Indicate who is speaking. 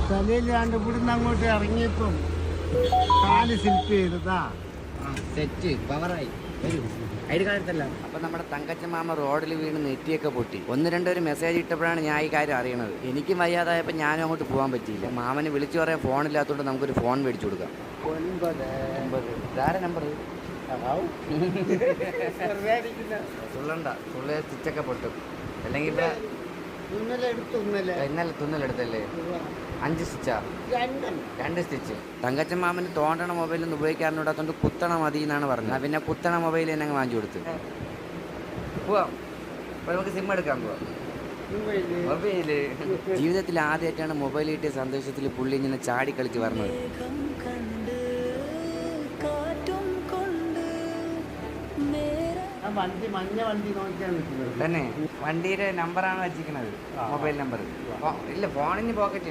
Speaker 1: തലയിലാണ്ട് ഇവിടുന്ന് അങ്ങോട്ട് ഇറങ്ങിയപ്പം കാല് സ്ലിപ്പ് ചെയ്തതാ.
Speaker 2: സെറ്റ് പവറായി വരും ഐഡി കാർഡ് എടുത്തല്ല. അപ്പം നമ്മുടെ തങ്കച്ചൻ മാമ റോഡിൽ വീണ് നെറ്റിയൊക്കെ പൊട്ടി. ഒന്ന് രണ്ടൊരു മെസ്സേജ് ഇട്ടപ്പോഴാണ് ഞാൻ ഈ കാര്യം അറിയണത്. എനിക്കും വയ്യാതായപ്പോൾ ഞാനും അങ്ങോട്ട് പോകാൻ പറ്റിയില്ല. മാമനെ വിളിച്ചു പറയാൻ ഫോണില്ലാത്തതുകൊണ്ട് നമുക്കൊരു ഫോൺ മേടിച്ചു കൊടുക്കാം. 9 ഇതാരെ നമ്പർ? തുള്ളണ്ട, തുള്ളിയ സ്റ്റിച്ചൊക്കെ പൊട്ടും. അല്ലെങ്കിൽ ഇന്നലെ തുന്നലെടുത്തല്ലേ? 5 സ്റ്റിച്ചാ? 2 സ്റ്റിച്ച്. തങ്കച്ചൻ മാമന് തോണ്ടണ മൊബൈലൊന്നും ഉപയോഗിക്കാറിനോടാത്തോണ്ട് കുത്തണ മതി എന്നാണ് പറഞ്ഞത്. പിന്നെ കുത്തണ മൊബൈൽ തന്നെ അങ്ങ് വാങ്ങിച്ചു കൊടുത്ത് പോവാം. അപ്പോൾ നമുക്ക് സിം എടുക്കാൻ പോവാം. മൊബൈല് ജീവിതത്തിൽ ആദ്യമായിട്ടാണ് മൊബൈൽ കിട്ടിയ സന്തോഷത്തിൽ പുള്ളി ഇങ്ങനെ ചാടി കളിച്ച് പറഞ്ഞത്.
Speaker 1: മഞ്ഞ വണ്ടി നോക്കിയാണ് നിൽക്കുന്നത്
Speaker 2: തന്നെ. വണ്ടിയുടെ നമ്പറാണ് വെച്ചിരിക്കുന്നത്, മൊബൈൽ നമ്പർ. ഇല്ല, ഫോണിന് പോക്കറ്റ്